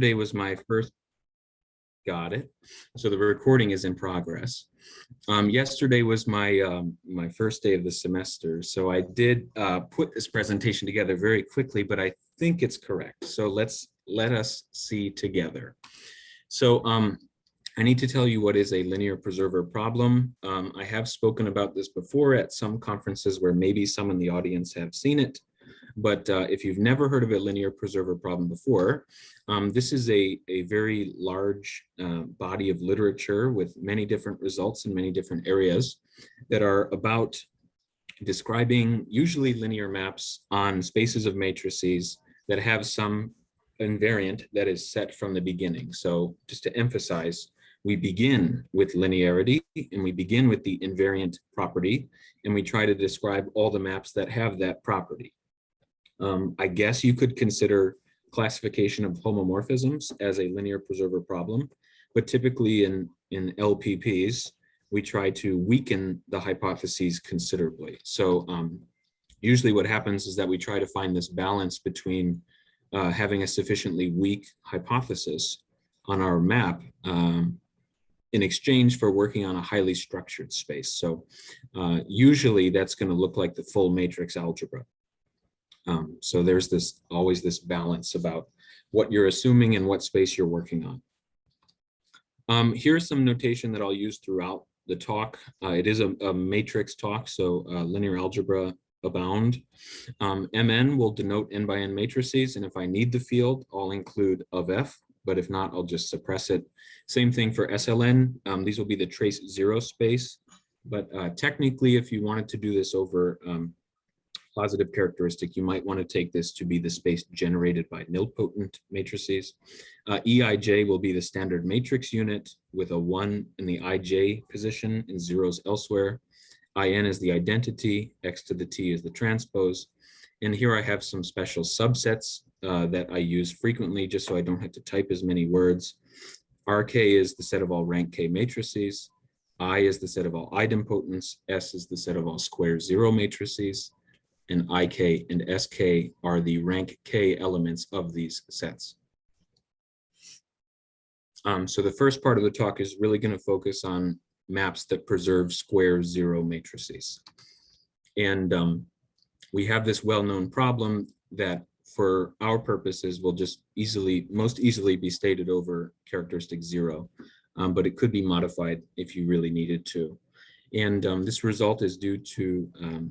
Yesterday was my first, got it. So the recording is in progress. Yesterday was my first day of the semester. So I did put this presentation together very quickly, but I think it's correct. So let us see together. So I need to tell you what is a linear preserver problem. I have spoken about this before at some conferences where maybe some in the audience have seen it. But if you've never heard of a linear preserver problem before, this is a very large body of literature with many different results in many different areas that are about describing usually linear maps on spaces of matrices that have some invariant that is set from the beginning. So just to emphasize, we begin with linearity and we begin with the invariant property, and we try to describe all the maps that have that property. I guess you could consider classification of homomorphisms as a linear preserver problem, but typically in LPPs, we try to weaken the hypotheses considerably. So usually what happens is that we try to find this balance between having a sufficiently weak hypothesis on our map in exchange for working on a highly structured space. So usually that's going to look like the full matrix algebra. So there's always this balance about what you're assuming and what space you're working on. Here's some notation that I'll use throughout the talk. It is a matrix talk, so linear algebra abound. MN will denote n by n matrices, and if I need the field, I'll include of F, but if not, I'll just suppress it. Same thing for SLN. These will be the trace zero space, but technically, if you wanted to do this over positive characteristic, you might want to take this to be the space generated by nilpotent matrices. EIJ will be the standard matrix unit with a 1 in the IJ position and zeros elsewhere. IN is the identity, X to the T is the transpose. And here I have some special subsets that I use frequently just so I don't have to type as many words. RK is the set of all rank K matrices. I is the set of all idempotents. S is the set of all square zero matrices. And IK and SK are the rank K elements of these sets. So the first part of the talk is really going to focus on maps that preserve square zero matrices. And we have this well-known problem that for our purposes will just most easily be stated over characteristic zero, but it could be modified if you really needed to. And this result is due to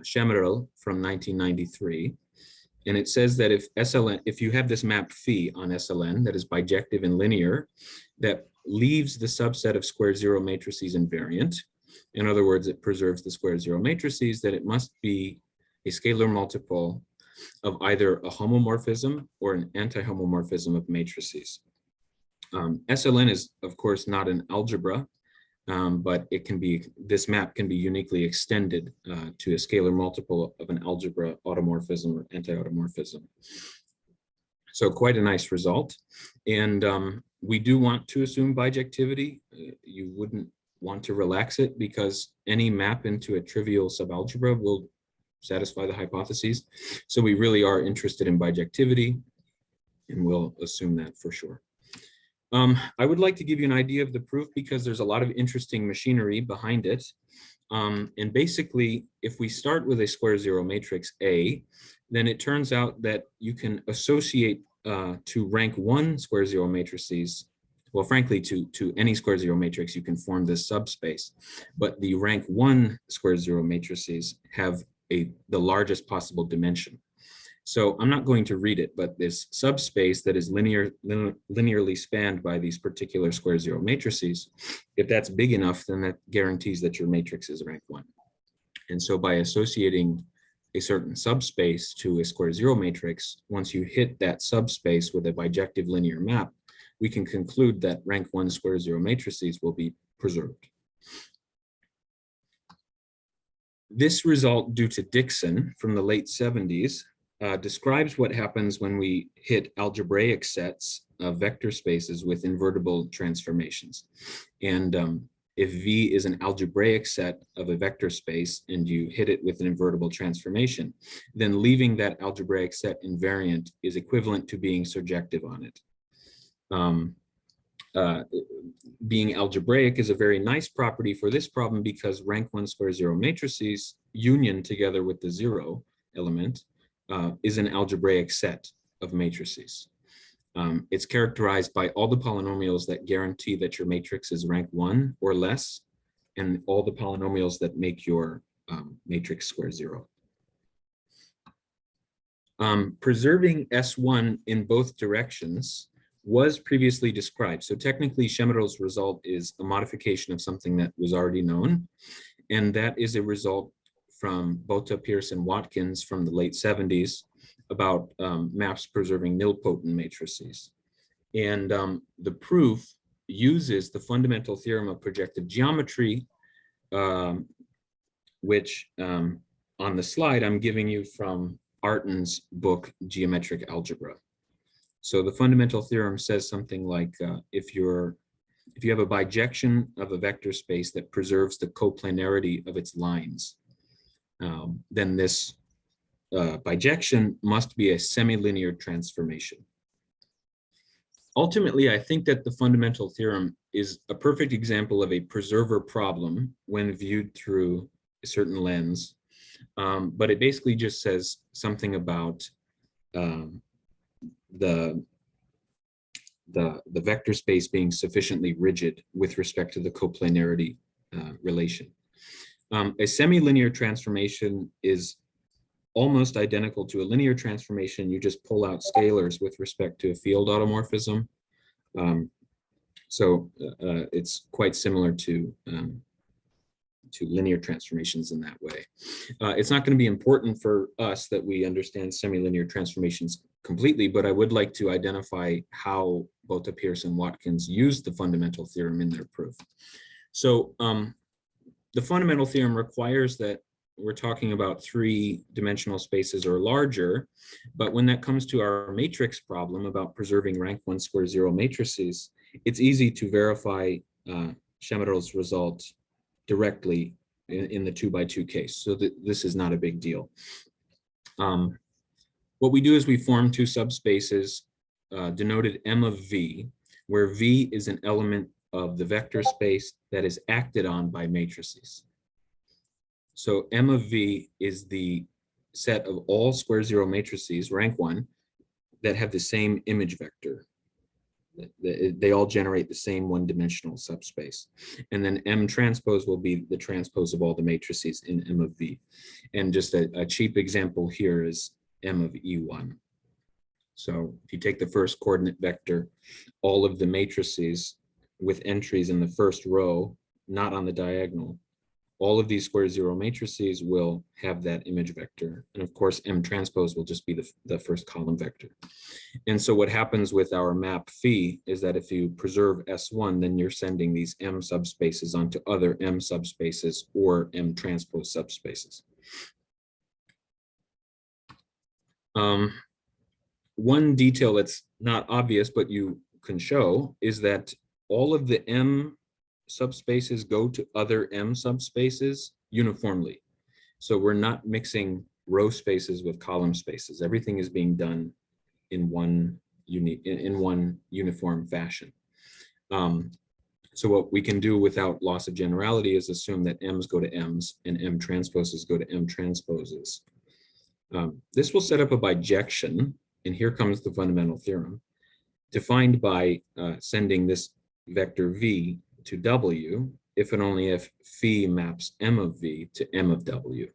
Schemerl from 1993, and it says that if you have this map phi on SLN that is bijective and linear, that leaves the subset of square zero matrices invariant. In other words, it preserves the square zero matrices, that it must be a scalar multiple of either a homomorphism or an anti-homomorphism of matrices. SLN is, of course, not an algebra, but this map can be uniquely extended to a scalar multiple of an algebra automorphism or anti-automorphism. So quite a nice result. And we do want to assume bijectivity. You wouldn't want to relax it because any map into a trivial subalgebra will satisfy the hypotheses. So we really are interested in bijectivity, and we'll assume that for sure. I would like to give you an idea of the proof because there's a lot of interesting machinery behind it. And basically, if we start with a square zero matrix A, then it turns out that you can associate to rank 1 square zero matrices. Well, frankly, to any square zero matrix, you can form this subspace. But the rank 1 square zero matrices have the largest possible dimension. So I'm not going to read it, but this subspace that is linearly spanned by these particular square zero matrices, if that's big enough, then that guarantees that your matrix is rank 1. And so by associating a certain subspace to a square zero matrix, once you hit that subspace with a bijective linear map, we can conclude that rank 1 square zero matrices will be preserved. This result, due to Dixon from the late 70s, describes what happens when we hit algebraic sets of vector spaces with invertible transformations. And if V is an algebraic set of a vector space and you hit it with an invertible transformation, then leaving that algebraic set invariant is equivalent to being surjective on it. Um, uh, Being algebraic is a very nice property for this problem because rank 1 square 0 matrices union together with the 0 element is an algebraic set of matrices. It's characterized by all the polynomials that guarantee that your matrix is rank 1 or less, and all the polynomials that make your matrix square 0. Preserving S1 in both directions was previously described. So technically, Shemiro's result is a modification of something that was already known, and that is a result from Botha, Pearce, and Watkins from the late 70s about maps preserving nilpotent matrices. And the proof uses the fundamental theorem of projective geometry, which on the slide I'm giving you from Artin's book, Geometric Algebra. So the fundamental theorem says something like if you have a bijection of a vector space that preserves the coplanarity of its lines, then this bijection must be a semi-linear transformation. Ultimately, I think that the fundamental theorem is a perfect example of a preserver problem when viewed through a certain lens, but it basically just says something about the vector space being sufficiently rigid with respect to the coplanarity relation. A semi-linear transformation is almost identical to a linear transformation. You just pull out scalars with respect to a field automorphism. It's quite similar to linear transformations in that way. It's not going to be important for us that we understand semi-linear transformations completely, but I would like to identify how Botha, Pearce, and Watkins used the fundamental theorem in their proof. So the fundamental theorem requires that we're talking about 3-dimensional spaces or larger, but when that comes to our matrix problem about preserving rank 1 square 0 matrices, it's easy to verify Shemiro's result directly in the 2x2 case. So this is not a big deal. What we do is we form 2 subspaces denoted M of V, where V is an element of the vector space that is acted on by matrices. So M of V is the set of all square 0 matrices, rank 1, that have the same image vector. They all generate the same 1-dimensional subspace. And then M transpose will be the transpose of all the matrices in M of V. And just a cheap example here is M of E1. So if you take the first coordinate vector, all of the matrices with entries in the first row, not on the diagonal, all of these square 0 matrices will have that image vector. And of course, M transpose will just be the first column vector. And so what happens with our map phi is that if you preserve S1, then you're sending these M subspaces onto other M subspaces or M transpose subspaces. One detail that's not obvious, but you can show, is that all of the M subspaces go to other M subspaces uniformly. So we're not mixing row spaces with column spaces. Everything is being done in one uniform fashion. So what we can do without loss of generality is assume that M's go to M's and M transposes go to M transposes. This will set up a bijection, and here comes the fundamental theorem, defined by sending this vector V to W if and only if phi maps M of V to M of W.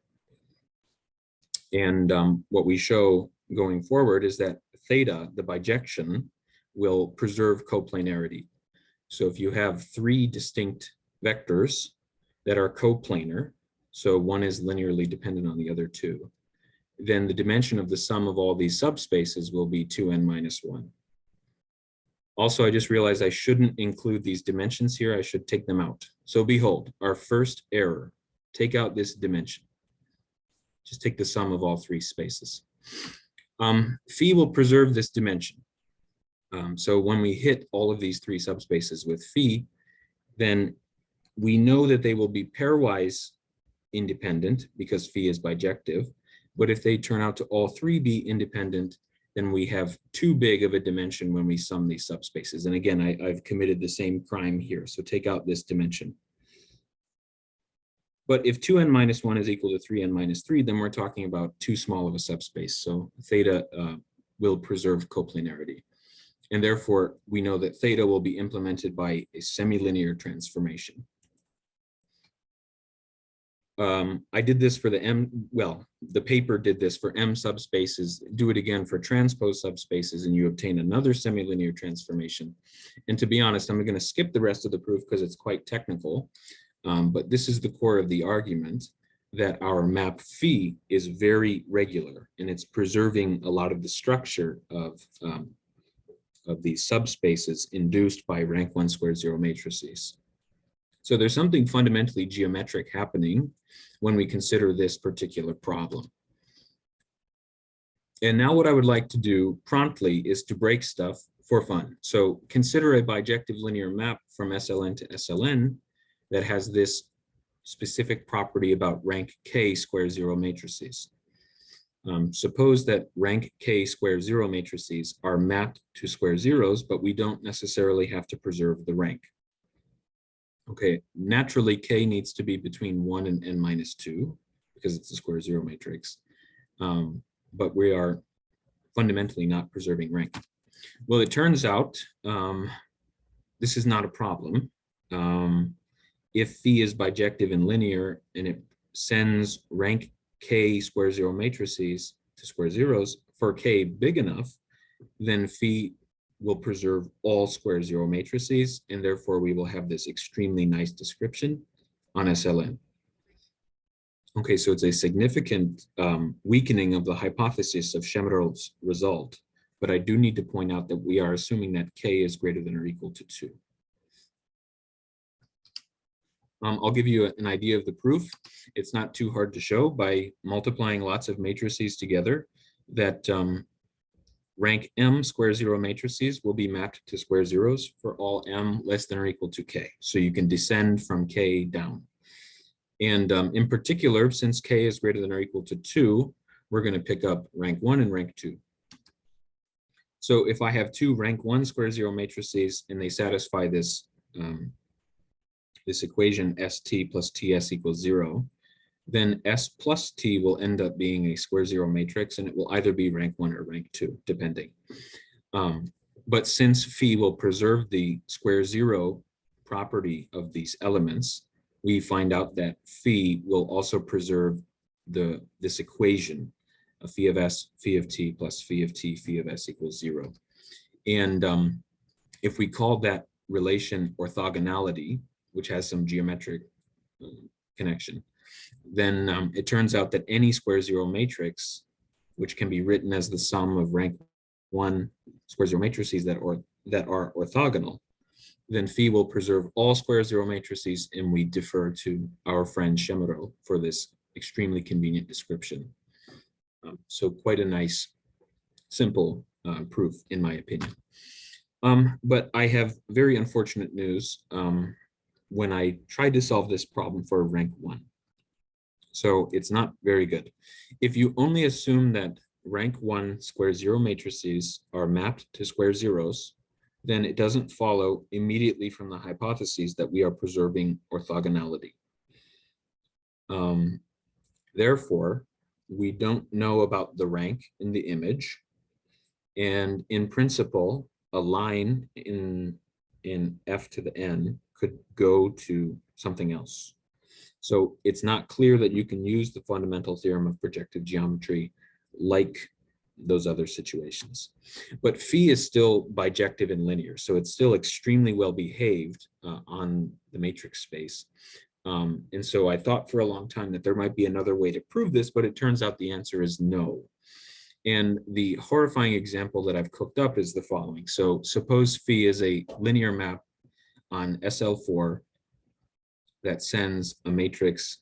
And what we show going forward is that theta, the bijection, will preserve coplanarity. So if you have 3 distinct vectors that are coplanar, so one is linearly dependent on the other 2, then the dimension of the sum of all these subspaces will be 2n minus 1. Also, I just realized I shouldn't include these dimensions here. I should take them out. So behold, our first error. Take out this dimension. Just take the sum of all 3 spaces. Phi will preserve this dimension. So when we hit all of these 3 subspaces with phi, then we know that they will be pairwise independent because phi is bijective. But if they turn out to all 3 be independent, then we have too big of a dimension when we sum these subspaces. And again, I've committed the same crime here. So take out this dimension. But if 2n minus 1 is equal to 3n minus 3, then we're talking about too small of a subspace. So theta will preserve coplanarity. And therefore, we know that theta will be implemented by a semilinear transformation. I did this for the the paper did this for M subspaces. Do it again for transpose subspaces, and you obtain another semilinear transformation. And to be honest, I'm going to skip the rest of the proof because it's quite technical. But this is the core of the argument, that our map phi is very regular, and it's preserving a lot of the structure of these subspaces induced by rank 1 square 0 matrices. So there's something fundamentally geometric happening when we consider this particular problem. And now what I would like to do promptly is to break stuff for fun. So consider a bijective linear map from SLN to SLN that has this specific property about rank k square 0 matrices. Suppose that rank k square 0 matrices are mapped to square zeros, but we don't necessarily have to preserve the rank. Okay, naturally k needs to be between 1 and n minus 2 because it's a square 0 matrix, but we are fundamentally not preserving rank. Well, it turns out this is not a problem. If phi is bijective and linear and it sends rank k square 0 matrices to square zeros for k big enough, then phi will preserve all square 0 matrices, and therefore we will have this extremely nice description on SLN. Okay, so it's a significant weakening of the hypothesis of Shemerov's result, but I do need to point out that we are assuming that k is greater than or equal to 2. I'll give you an idea of the proof. It's not too hard to show by multiplying lots of matrices together that rank m square 0 matrices will be mapped to square zeros for all m less than or equal to k. So you can descend from k down. And in particular, since k is greater than or equal to 2, we're going to pick up rank 1 and rank 2. So if I have two rank 1 square 0 matrices and they satisfy this this equation st plus ts equals 0, then s plus t will end up being a square 0 matrix, and it will either be rank 1 or rank 2, depending. But since phi will preserve the square 0 property of these elements, we find out that phi will also preserve this equation of phi of s, phi of t plus phi of t, phi of s equals 0. And if we call that relation orthogonality, which has some geometric connection, then it turns out that any square 0 matrix, which can be written as the sum of rank 1 square 0 matrices that are orthogonal, then phi will preserve all square 0 matrices, and we defer to our friend Shemerov for this extremely convenient description. So quite a nice, simple proof, in my opinion. But I have very unfortunate news when I tried to solve this problem for rank 1. So it's not very good. If you only assume that rank 1 square 0 matrices are mapped to square zeros, then it doesn't follow immediately from the hypotheses that we are preserving orthogonality. Therefore, we don't know about the rank in the image. And in principle, a line in f to the n could go to something else. So it's not clear that you can use the fundamental theorem of projective geometry like those other situations. But phi is still bijective and linear, so it's still extremely well behaved on the matrix space. And so I thought for a long time that there might be another way to prove this, but it turns out the answer is no. And the horrifying example that I've cooked up is the following. So suppose phi is a linear map on SL4 that sends a matrix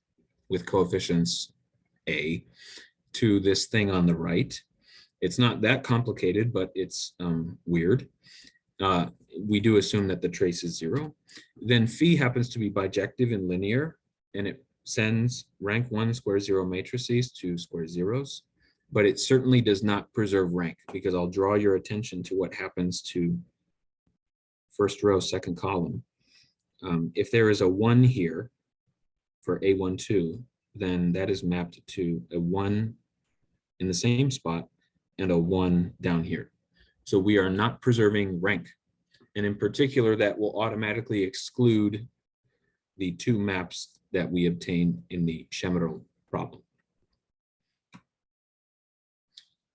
with coefficients A to this thing on the right. It's not that complicated, but it's weird. We do assume that the trace is 0. Then phi happens to be bijective and linear, and it sends rank 1 square 0 matrices to square zeros. but it certainly does not preserve rank, because I'll draw your attention to what happens to first row, second column. If there is a 1 here for A12, then that is mapped to a 1 in the same spot and a 1 down here. So we are not preserving rank. And in particular, that will automatically exclude the 2 maps that we obtained in the Chemerel problem.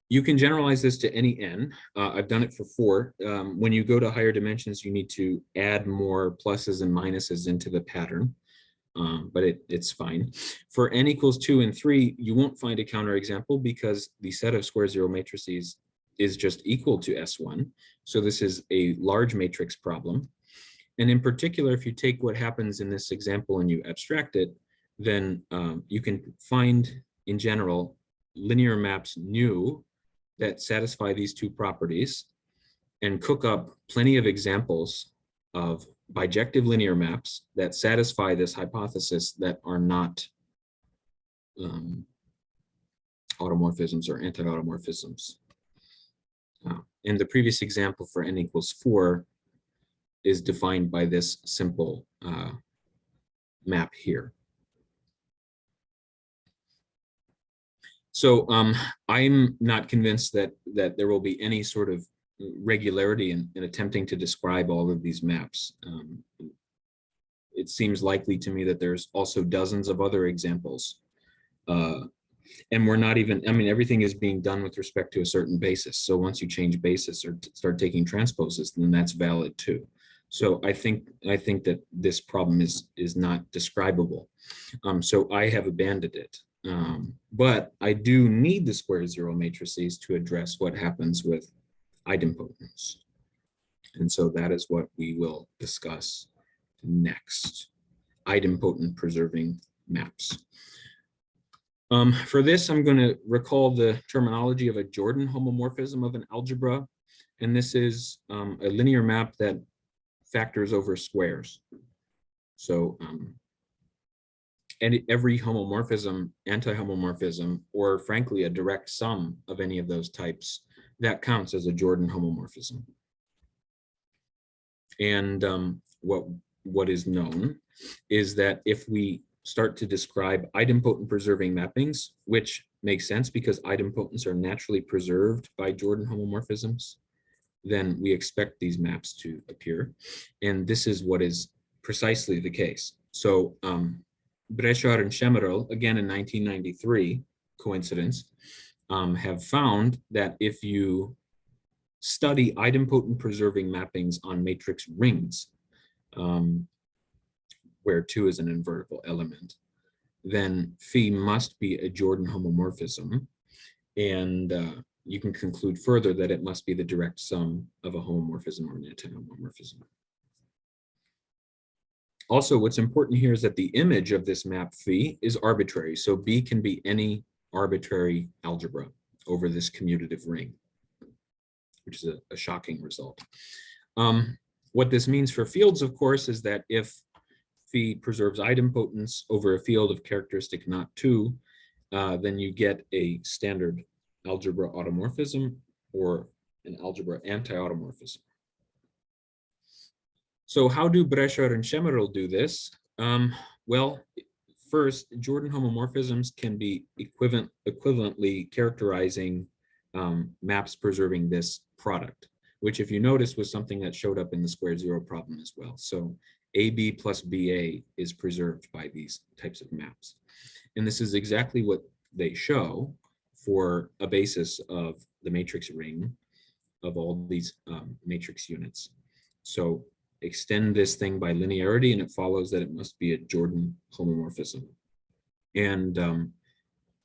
You can generalize this to any n. I've done it for 4. When you go to higher dimensions, you need to add more pluses and minuses into the pattern, but it's fine. For n equals 2 and 3, you won't find a counterexample because the set of square zero matrices is just equal to S1. So this is a large matrix problem. And in particular, if you take what happens in this example and you abstract it, then you can find, in general, linear maps nu that satisfy these 2 properties, and cook up plenty of examples of bijective linear maps that satisfy this hypothesis that are not automorphisms or anti-automorphisms. And the previous example for n equals 4 is defined by this simple map here. So I'm not convinced that there will be any sort of regularity in attempting to describe all of these maps. It seems likely to me that there's also dozens of other examples. And we're not even, I mean, everything is being done with respect to a certain basis. So once you change basis or start taking transposes, then that's valid too. So I think that this problem is not describable. So I have abandoned it. But I do need the square zero matrices to address what happens with idempotence. And so that is what we will discuss next, idempotent preserving maps. For this, I'm going to recall the terminology of a Jordan homomorphism of an algebra. And this is a linear map that factors over squares. So and every homomorphism, anti-homomorphism, or frankly, a direct sum of any of those types, that counts as a Jordan homomorphism. And what is known is that if we start to describe idempotent preserving mappings, which makes sense because idempotents are naturally preserved by Jordan homomorphisms, then we expect these maps to appear. And this is what is precisely the case. So Breschard and Chemerel, again in 1993, coincidence, have found that if you study idempotent preserving mappings on matrix rings, where 2 is an invertible element, then phi must be a Jordan homomorphism. And you can conclude further that it must be the direct sum of a homomorphism or an anti-homomorphism. Also, what's important here is that the image of this map phi is arbitrary. So B can be any arbitrary algebra over this commutative ring, which is a shocking result. What this means for fields, of course, is that if phi preserves idempotence over a field of characteristic not 2, then you get a standard algebra automorphism or an algebra anti-automorphism. So how do Breschard and Chemerel do this? Well, first, Jordan homomorphisms can be equivalently characterizing maps preserving this product, which, if you notice, was something that showed up in the square zero problem as well. So AB plus BA is preserved by these types of maps. And this is exactly what they show for a basis of the matrix ring of all these matrix units. So extend this thing by linearity, and it follows that it must be a Jordan homomorphism. And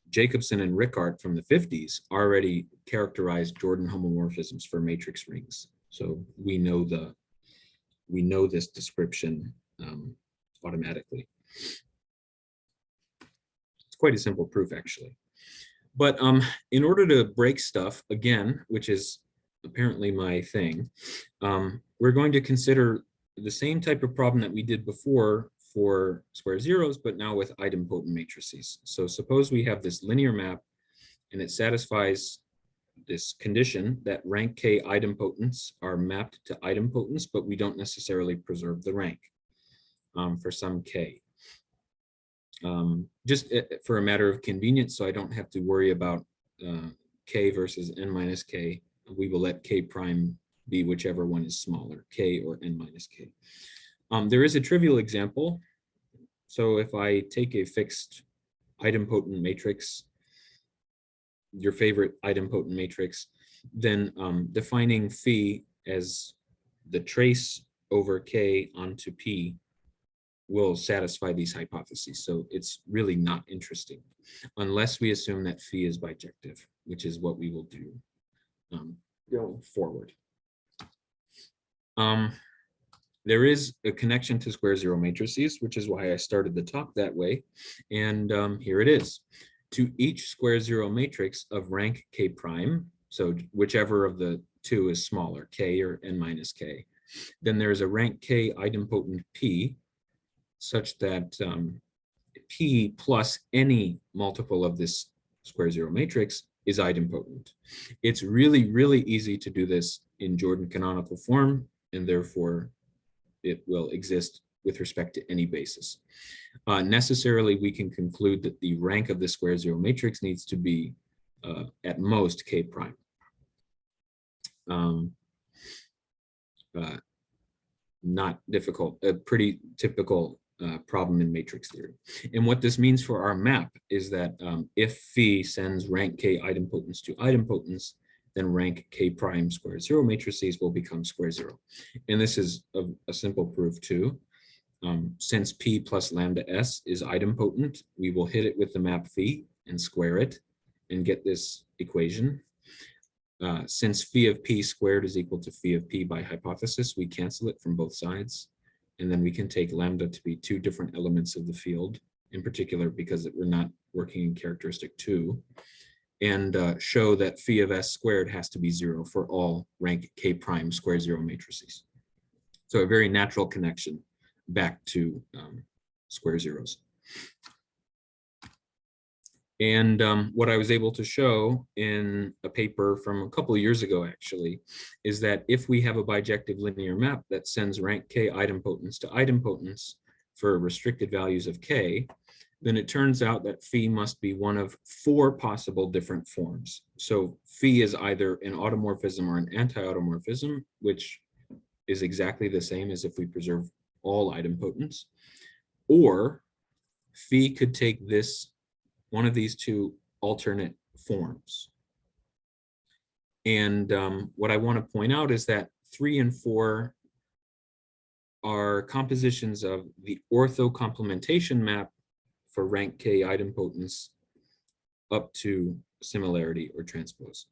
Jacobson and Rickart from the 50s already characterized Jordan homomorphisms for matrix rings. So we know this description automatically. It's quite a simple proof, actually. But in order to break stuff, again, which is apparently my thing, we're going to consider the same type of problem that we did before for square zeros, but now with idempotent matrices. So suppose we have this linear map and it satisfies this condition that rank K idempotents are mapped to idempotents, but we don't necessarily preserve the rank for some K. Just for a matter of convenience, so I don't have to worry about K versus N minus K, we will let K prime be whichever one is smaller, K or N minus K. There is a trivial example. So if I take a fixed idempotent matrix, your favorite idempotent matrix, then defining phi as the trace over K onto P will satisfy these hypotheses. So it's really not interesting unless we assume that phi is bijective, which is what we will do going forward. There is a connection to square zero matrices, which is why I started the talk that way. And here it is. To each square zero matrix of rank K prime, so whichever of the two is smaller, K or N minus K, then there's a rank K idempotent P such that P plus any multiple of this square zero matrix is idempotent. It's really, really easy to do this in Jordan canonical form, and therefore it will exist with respect to any basis. Necessarily, we can conclude that the rank of the square zero matrix needs to be at most K prime. Not difficult, a pretty typical problem in matrix theory. And what this means for our map is that if phi sends rank K idempotents to idempotents, then rank K prime square zero matrices will become square zero. And this is a simple proof too. Since P plus lambda S is idempotent, we will hit it with the map phi and square it and get this equation. Since phi of P squared is equal to phi of P by hypothesis, we cancel it from both sides. And then we can take lambda to be two different elements of the field, in particular because we're not working in characteristic 2, and show that phi of S squared has to be 0 for all rank K prime square zero matrices. So a very natural connection back to square zeros. And what I was able to show in a paper from a couple of years ago, actually, is that if we have a bijective linear map that sends rank K idempotents to idempotents for restricted values of K, then it turns out that phi must be one of 4 possible different forms. So phi is either an automorphism or an anti-automorphism, which is exactly the same as if we preserve all idempotents, or phi could take this one of these 2 alternate forms. And what I want to point out is that 3 and 4 are compositions of the orthocomplementation map for rank K idempotents up to similarity or transpose.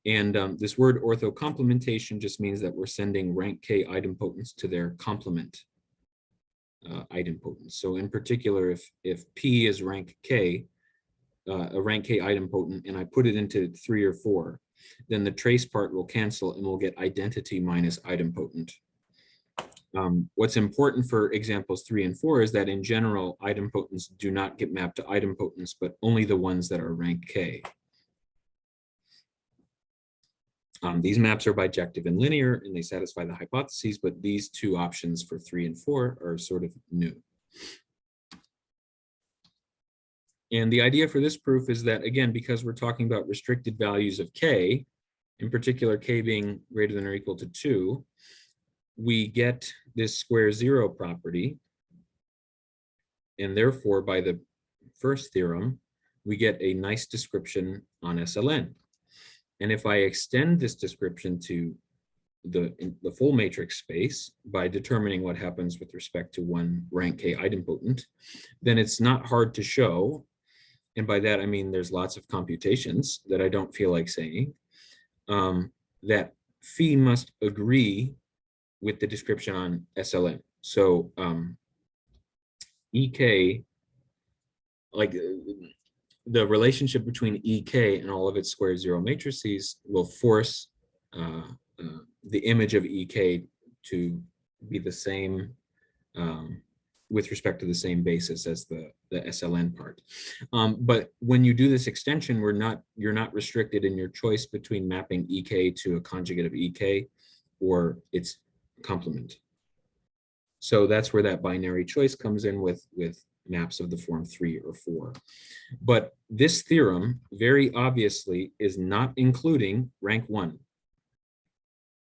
And this word orthocomplementation just means that we're sending rank K idempotents to their complement idempotents. So in particular, if P is rank K, a rank K idempotent, and I put it into 3 or 4, then the trace part will cancel and we'll get identity minus idempotent. What's important for examples 3 and 4 is that in general, idempotents do not get mapped to idempotents, but only the ones that are rank K. These maps are bijective and linear, and they satisfy the hypotheses, but these 2 options for 3 and 4 are sort of new. And the idea for this proof is that, again, because we're talking about restricted values of K, in particular K being greater than or equal to 2, we get this square zero property. And therefore, by the first theorem, we get a nice description on SLN. And if I extend this description to the full matrix space by determining what happens with respect to one rank K idempotent, then it's not hard to show, and by that I mean there's lots of computations that I don't feel like saying, that phi must agree with the description on SLN. So EK, like the relationship between EK and all of its square zero matrices will force the image of EK to be the same with respect to the same basis as the SLN part. But when you do this extension, you're not restricted in your choice between mapping EK to a conjugate of EK or its complement. So that's where that binary choice comes in with maps of the form 3 or 4. But this theorem very obviously is not including rank 1,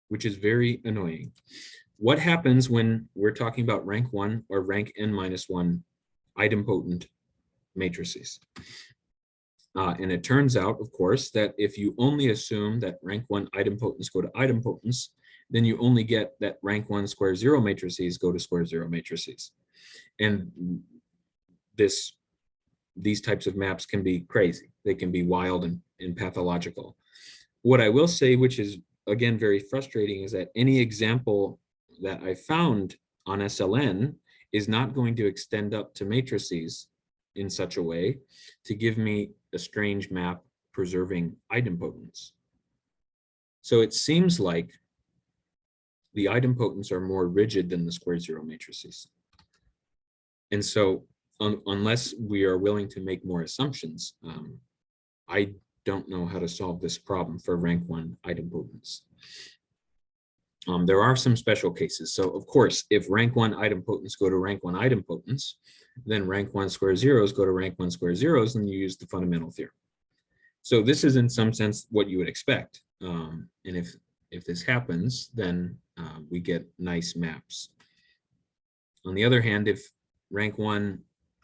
which is very annoying. What happens when we're talking about rank 1 or rank n-1 idempotent matrices? And it turns out, of course, that if you only assume that rank 1 idempotents go to idempotents, then you only get that rank 1 square 0 matrices go to square 0 matrices. And these types of maps can be crazy. They can be wild and pathological. What I will say, which is again very frustrating, is that any example that I found on SLN is not going to extend up to matrices in such a way to give me a strange map preserving idempotents. So it seems like the idempotents are more rigid than the square 0 matrices. And so unless we are willing to make more assumptions, I don't know how to solve this problem for rank 1 idempotents. There are some special cases. So of course, if rank 1 idempotents go to rank 1 idempotents, then rank 1 square zeros go to rank 1 square zeros, and you use the fundamental theorem. So this is in some sense what you would expect. And if this happens, then we get nice maps. On the other hand, if rank 1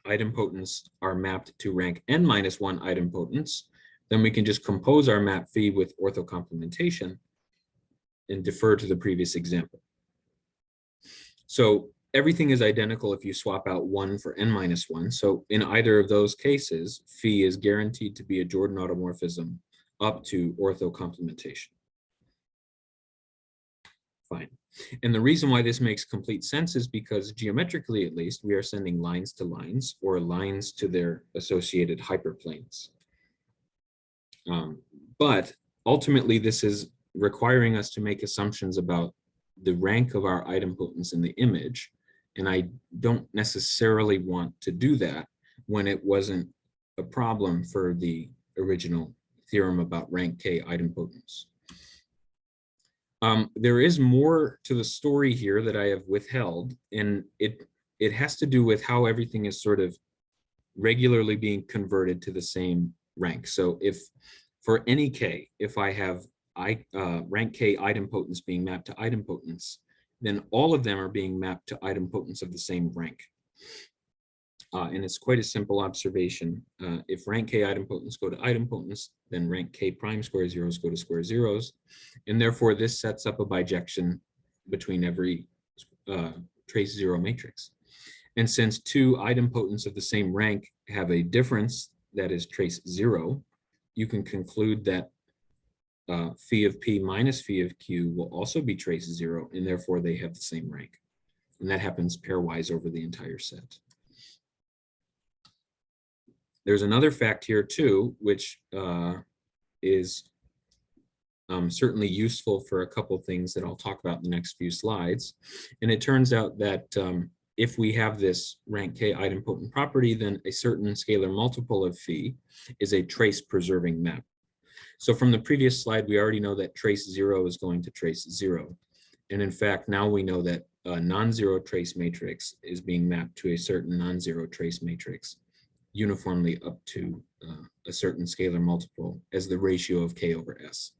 idempotents are mapped to rank n-1 idempotents, then we can just compose our map phi with orthocomplementation and defer to the previous example. So everything is identical if you swap out 1 for n-1. So in either of those cases, phi is guaranteed to be a Jordan automorphism up to orthocomplementation. Fine. And the reason why this makes complete sense is because geometrically, at least, we are sending lines to lines or lines to their associated hyperplanes. But ultimately, this is requiring us to make assumptions about the rank of our idempotents in the image. And I don't necessarily want to do that when it wasn't a problem for the original theorem about rank k idempotents. There is more to the story here that I have withheld, and it has to do with how everything is sort of regularly being converted to the same rank. So if for any k, if I have rank k idempotents being mapped to idempotents, then all of them are being mapped to idempotents of the same rank. And it's quite a simple observation. If rank k idempotents go to idempotents, then rank k prime square zeros go to square zeros. And therefore, this sets up a bijection between every trace 0 matrix. And since two idempotents of the same rank have a difference that is trace 0, you can conclude that phi of p minus phi of q will also be trace 0, and therefore they have the same rank. And that happens pairwise over the entire set. There's another fact here too, which is certainly useful for a couple of things that I'll talk about in the next few slides. And it turns out that if we have this rank k idempotent property, then a certain scalar multiple of phi is a trace preserving map. So from the previous slide, we already know that trace 0 is going to trace 0. And in fact, now we know that a non-zero trace matrix is being mapped to a certain non-zero trace matrix uniformly up to a certain scalar multiple as the ratio of k over s.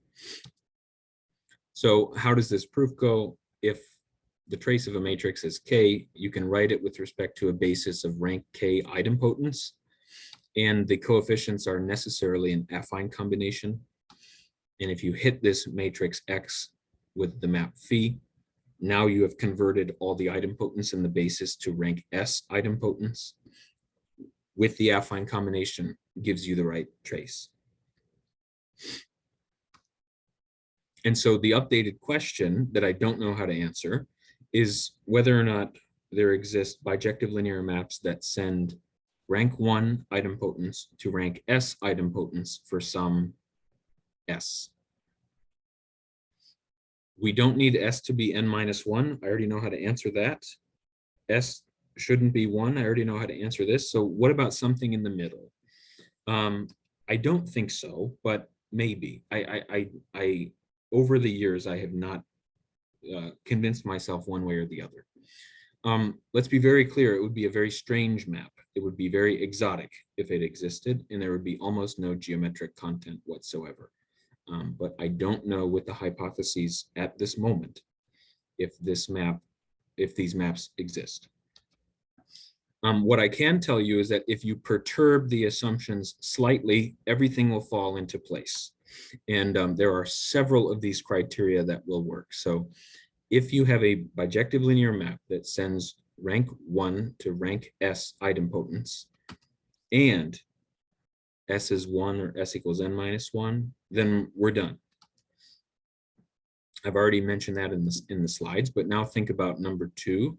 So how does this proof go? If the trace of a matrix is k, you can write it with respect to a basis of rank k idempotents, and the coefficients are necessarily an affine combination. And if you hit this matrix X with the map phi, now you have converted all the idempotents in the basis to rank S idempotents. With the affine combination, gives you the right trace. And so the updated question that I don't know how to answer is whether or not there exist bijective linear maps that send rank 1 idempotents to rank S idempotents for some S. We don't need S to be n-1. I already know how to answer that. S shouldn't be one. I already know how to answer this. So what about something in the middle? I don't think so, but maybe. I over the years, I have not convinced myself one way or the other. Let's be very clear. It would be a very strange map. It would be very exotic if it existed, and there would be almost no geometric content whatsoever. But I don't know with the hypotheses at this moment if these maps exist. What I can tell you is that if you perturb the assumptions slightly, everything will fall into place. And there are several of these criteria that will work. So if you have a bijective linear map that sends rank 1 to rank S idempotence, and S is 1 or S equals n minus 1, then we're done. I've already mentioned that in the slides, but now think about number 2.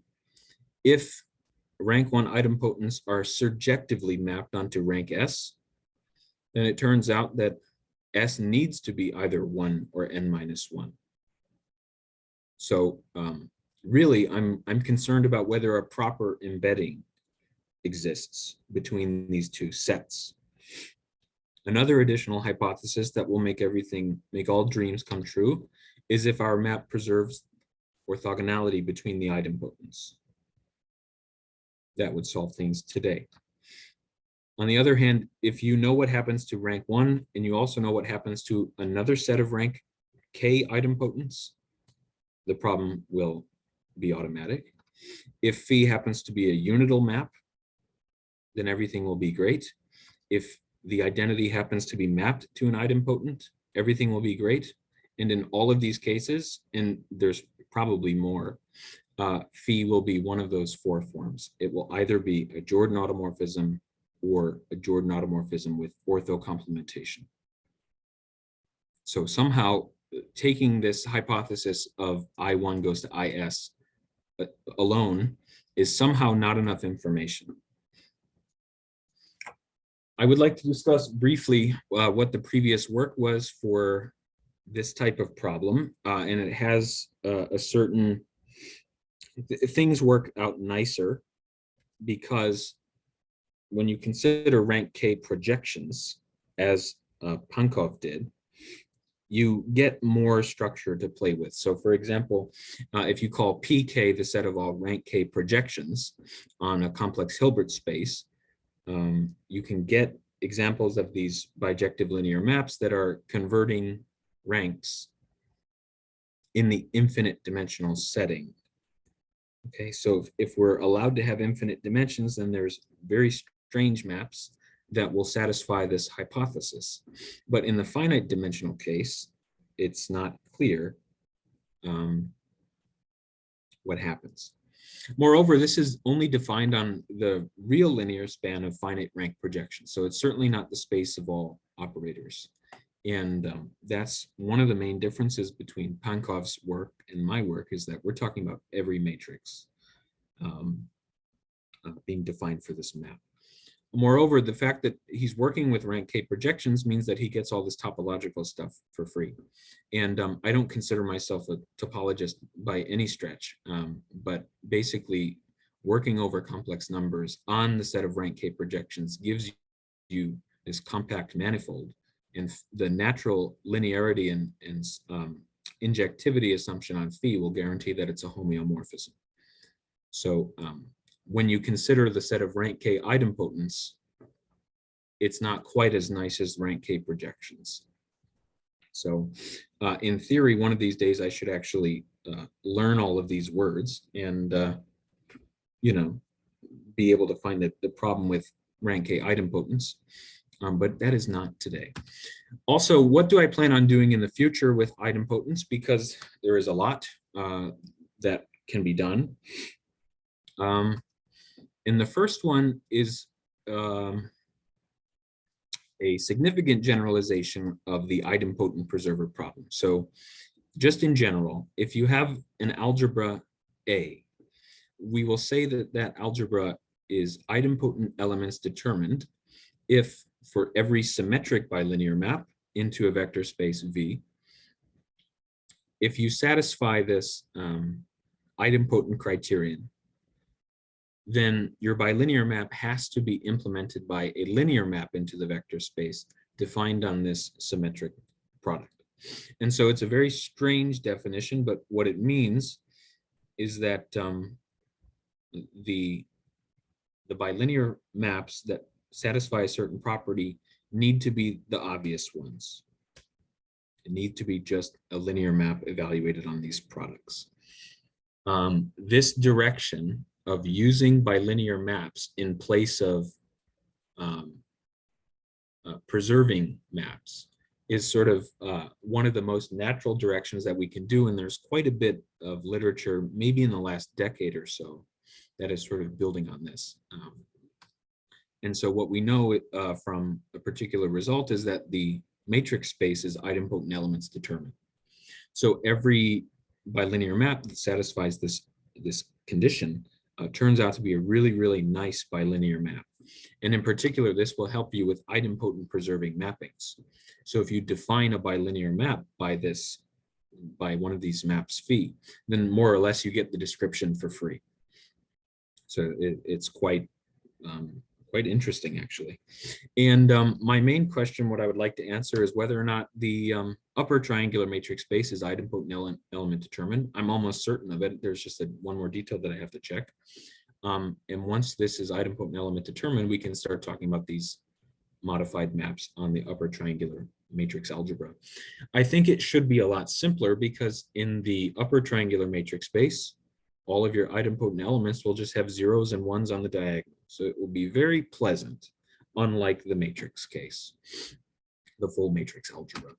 If rank 1 idempotents are surjectively mapped onto rank S, then it turns out that S needs to be either 1 or n minus 1. So really, I'm concerned about whether a proper embedding exists between these two sets. Another additional hypothesis that will make all dreams come true is if our map preserves orthogonality between the idempotents. That would solve things today. On the other hand, if you know what happens to rank 1 and you also know what happens to another set of rank k idempotents, the problem will be automatic. If phi happens to be a unital map, then everything will be great. If the identity happens to be mapped to an idempotent, everything will be great. And in all of these cases, and there's probably more, phi will be one of those 4 forms. It will either be a Jordan automorphism or a Jordan automorphism with orthocomplementation. So somehow taking this hypothesis of I1 goes to IS alone is somehow not enough information. I would like to discuss briefly what the previous work was for this type of problem, and it has a certain, things work out nicer because when you consider rank K projections, as Pankov did, you get more structure to play with. So for example, if you call PK the set of all rank K projections on a complex Hilbert space, you can get examples of these bijective linear maps that are converting ranks in the infinite dimensional setting. Okay, so if we're allowed to have infinite dimensions, then there's very strange maps that will satisfy this hypothesis. But in the finite dimensional case, it's not clear what happens. Moreover, this is only defined on the real linear span of finite rank projections. So it's certainly not the space of all operators. And that's one of the main differences between Pankov's work and my work, is that we're talking about every matrix being defined for this map. Moreover, the fact that he's working with rank K projections means that he gets all this topological stuff for free. And I don't consider myself a topologist by any stretch, but basically working over complex numbers on the set of rank K projections gives you this compact manifold, and the natural linearity and injectivity assumption on phi will guarantee that it's a homeomorphism. So when you consider the set of rank K idempotents, it's not quite as nice as rank K projections. So in theory, one of these days I should actually learn all of these words and be able to find the problem with rank K idempotents, but that is not today. Also, what do I plan on doing in the future with idempotents? Because there is a lot that can be done. And the first one is a significant generalization of the idempotent preserver problem. So just in general, if you have an algebra A, we will say that that algebra is idempotent elements determined if for every symmetric bilinear map into a vector space V, if you satisfy this idempotent criterion, then your bilinear map has to be implemented by a linear map into the vector space defined on this symmetric product. And so it's a very strange definition, but what it means is that the bilinear maps that satisfy a certain property need to be the obvious ones. It needs to be just a linear map evaluated on these products. This direction of using bilinear maps in place of preserving maps is sort of one of the most natural directions that we can do. And there's quite a bit of literature, maybe in the last decade or so, that is sort of building on this. And so what we know from a particular result is that the matrix space is idempotent elements determined. So every bilinear map that satisfies this condition turns out to be a really, really nice bilinear map. And in particular, this will help you with idempotent preserving mappings. So if you define a bilinear map by one of these maps phi, then more or less you get the description for free. So it's quite interesting, actually. And my main question, what I would like to answer, is whether or not the upper triangular matrix space is idempotent element determined. I'm almost certain of it. There's just one more detail that I have to check. And once this is idempotent element determined, we can start talking about these modified maps on the upper triangular matrix algebra. I think it should be a lot simpler, because in the upper triangular matrix space, all of your idempotent elements will just have zeros and ones on the diagonal. So it will be very pleasant, unlike the matrix case, the full matrix algebra.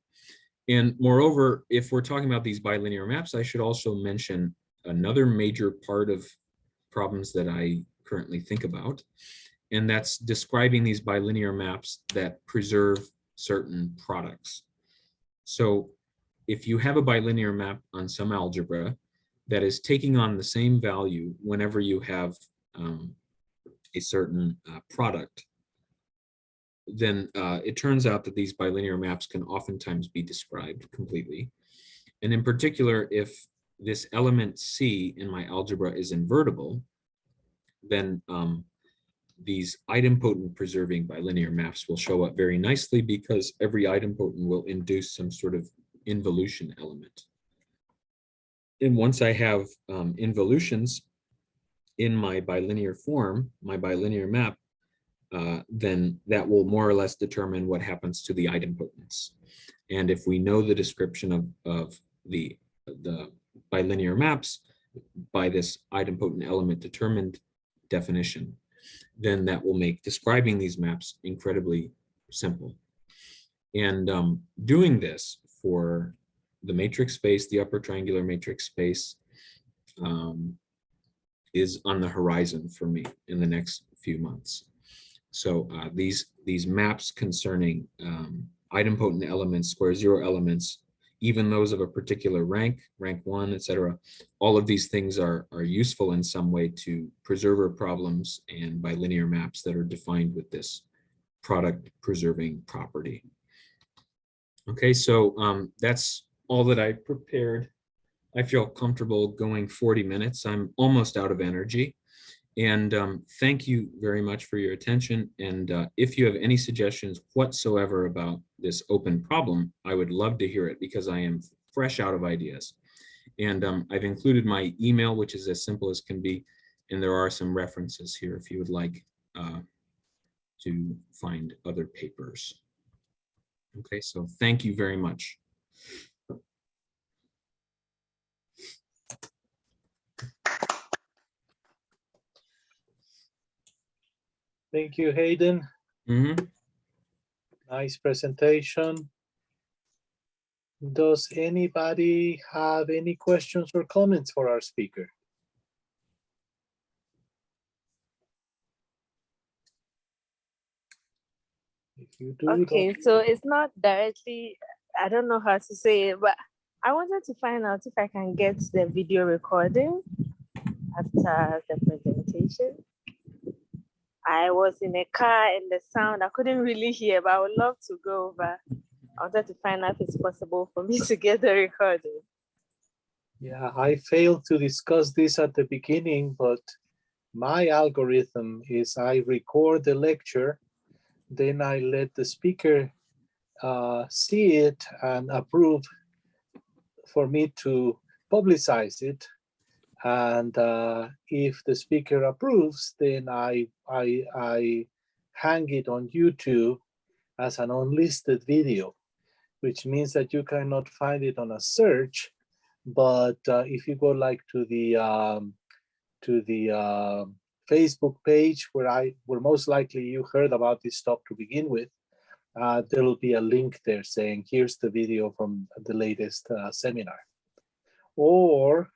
And moreover, if we're talking about these bilinear maps, I should also mention another major part of problems that I currently think about, and that's describing these bilinear maps that preserve certain products. So if you have a bilinear map on some algebra that is taking on the same value whenever you have a certain product, then it turns out that these bilinear maps can oftentimes be described completely. And in particular, if this element C in my algebra is invertible, then these idempotent preserving bilinear maps will show up very nicely, because every idempotent will induce some sort of involution element. And once I have involutions in my bilinear form, my bilinear map, then that will more or less determine what happens to the idempotents. And if we know the description of the bilinear maps by this idempotent element determined definition, then that will make describing these maps incredibly simple. And doing this for the matrix space, the upper triangular matrix space, is on the horizon for me in the next few months. So these maps concerning idempotent elements, square zero elements, even those of a particular rank 1, etc., all of these things are useful in some way to preserver problems and bilinear maps that are defined with this product preserving property. Okay, so that's all that I prepared. I feel comfortable going 40 minutes. I'm almost out of energy. And thank you very much for your attention. And if you have any suggestions whatsoever about this open problem, I would love to hear it, because I am fresh out of ideas. And I've included my email, which is as simple as can be. And there are some references here if you would like to find other papers. Okay, so thank you very much. Thank you, Hayden. Mm-hmm. Nice presentation. Does anybody have any questions or comments for our speaker? If you do, okay, so it's not directly, I don't know how to say it, but I wanted to find out if I can get the video recording after the presentation. I was in a car and the sound, I couldn't really hear, but I would love to go over. I wanted to find out if it's possible for me to get the recording. Yeah, I failed to discuss this at the beginning, but My algorithm is I record the lecture, then I let the speaker see it and approve for me to publicize it. And if the speaker approves, then I hang it on YouTube as an unlisted video, which means that you cannot find it on a search. But if you go like to the Facebook page where most likely you heard about this stuff to begin with, there will be a link there saying, here's the video from the latest seminar. Or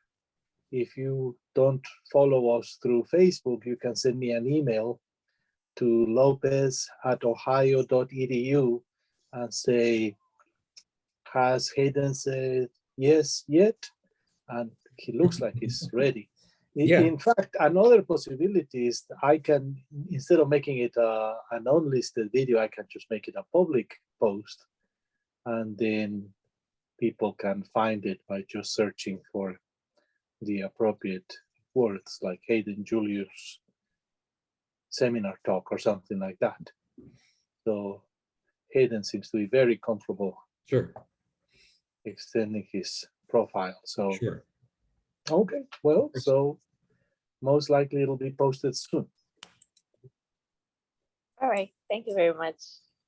if you don't follow us through Facebook, you can send me an email to lopez@ohio.edu and say, has Hayden said yes yet? And he looks like he's ready. Yeah. In fact, another possibility is I can, instead of making it an unlisted video, I can just make it a public post, and then people can find it by just searching for the appropriate words like Hayden Julius seminar talk or something like that. So Hayden seems to be very comfortable Sure. extending his profile. So Sure. okay, well, so most likely it'll be posted soon. All right. Thank you very much.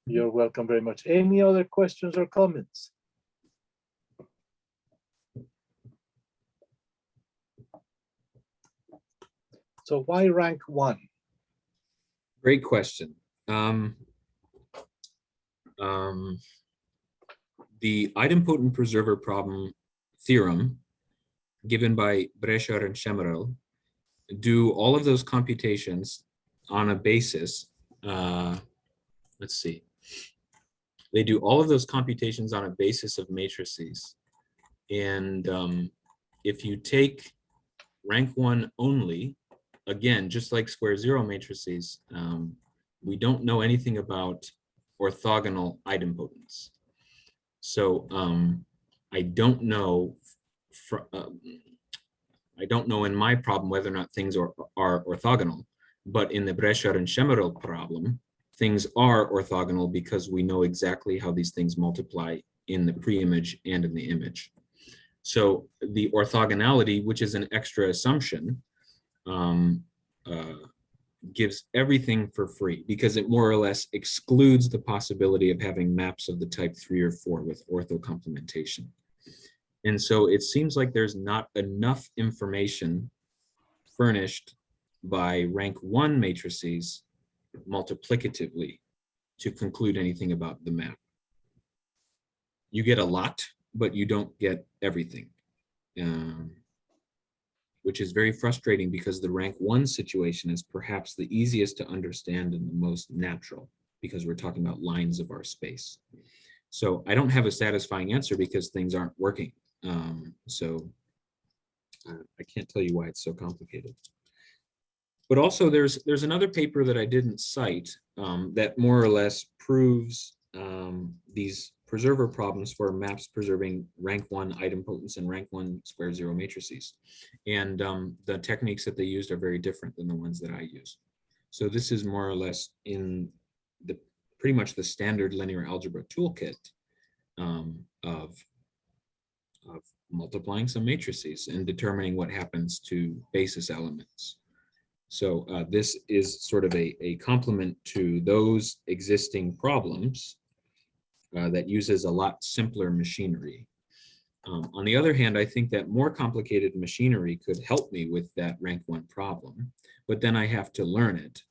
You're welcome very much. Any other questions or comments? So why rank 1? Great question. The idempotent preserver problem theorem given by Brecher and Schemerel do all of those computations on a basis. Let's see. They do all of those computations on a basis of matrices. And if you take rank 1 only, again, just like square zero matrices, we don't know anything about orthogonal idempotence. So I don't know in my problem whether or not things are orthogonal, but in the Brecher and Schemerel problem, things are orthogonal because we know exactly how these things multiply in the pre-image and in the image. So the orthogonality, which is an extra assumption, gives everything for free because it more or less excludes the possibility of having maps of the type 3 or 4 with orthocomplementation. And so it seems like there's not enough information furnished by rank 1 matrices multiplicatively to conclude anything about the map. You get a lot, but you don't get everything, which is very frustrating because the rank 1 situation is perhaps the easiest to understand and the most natural because we're talking about lines of our space. So I don't have a satisfying answer because things aren't working. I can't tell you why it's so complicated. But also there's another paper that I didn't cite that more or less proves these preserver problems for maps preserving rank 1 idempotence and rank 1 square zero matrices. And the techniques that they used are very different than the ones that I use. So this is more or less in the pretty much the standard linear algebra toolkit of multiplying some matrices and determining what happens to basis elements. So this is sort of a complement to those existing problems that uses a lot simpler machinery. On the other hand, I think that more complicated machinery could help me with that rank 1 problem, but then I have to learn it,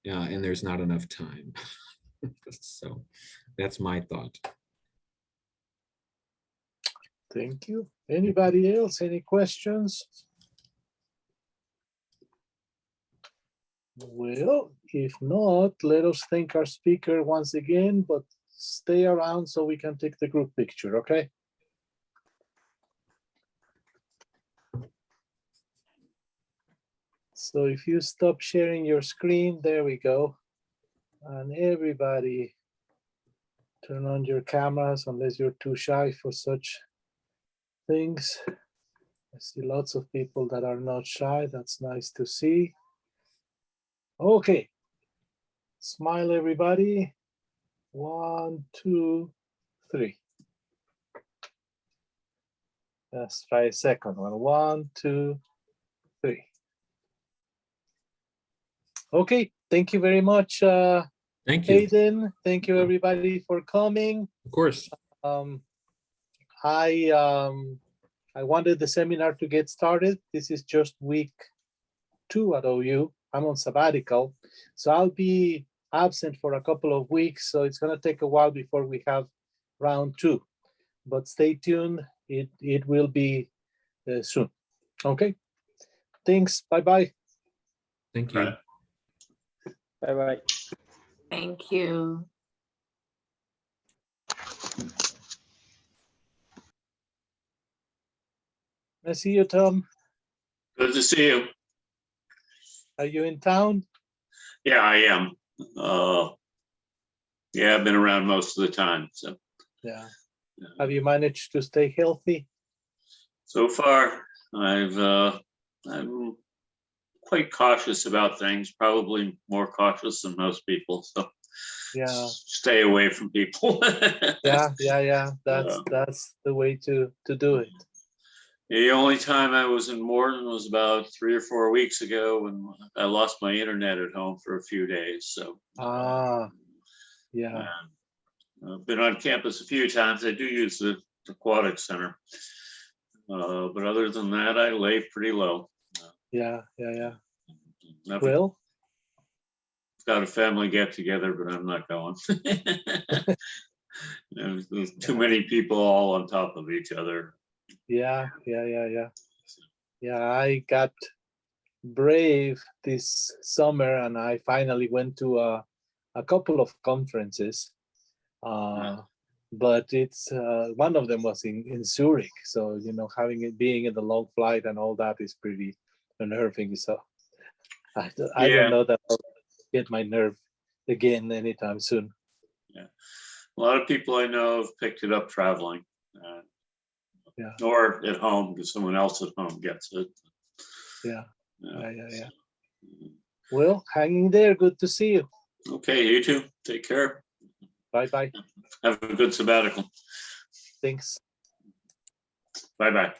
and there's not enough time. So that's my thought. Thank you. Anybody else? Any questions? Well, if not, let us thank our speaker once again, but stay around so we can take the group picture, okay? So if you stop sharing your screen, there we go. And everybody turn on your cameras unless you're too shy for such things. I see lots of people that are not shy. That's nice to see. Okay. Smile, everybody. 1, 2, 3. Let's try a second one. 1, 2, 3. Okay. Thank you very much, Thank you. Hayden. Thank you, everybody, for coming. Of course. Um, I wanted the seminar to get started. This is just week 2 at OU. I'm on sabbatical, so I'll be absent for a couple of weeks. So it's gonna take a while before we have round 2. But stay tuned. It will be soon. Okay. Thanks. Bye bye. Thank you. Bye-bye. Thank you. I see you, Tom. Good to see you. Are you in town? Yeah, I am. Yeah, I've been around most of the time. So Yeah. Have you managed to stay healthy? so far, I'm quite cautious about things. Probably more cautious than most people. So Yeah. stay away from people. Yeah. That's the way to do it. The only time I was in Morton was about 3 or 4 weeks ago when I lost my internet at home for a few days. So Yeah. I've been on campus a few times. I do use the aquatic center. But other than that, I lay pretty low. Yeah. I've Well, got a family get together, but I'm not going. There's too many people all on top of each other. yeah. I got brave this summer and I finally went to a couple of conferences. But it's one of them was in Zurich. So, being in the long flight and all that is pretty unnerving. So I don't know that I'll get my nerve again anytime soon. Yeah, a lot of people I know have picked it up traveling, Yeah. or at home because someone else at home gets it. Yeah. Well, hanging there. Good to see you. Okay, you too. Take care. Bye. Have a good sabbatical. Thanks. Bye-bye.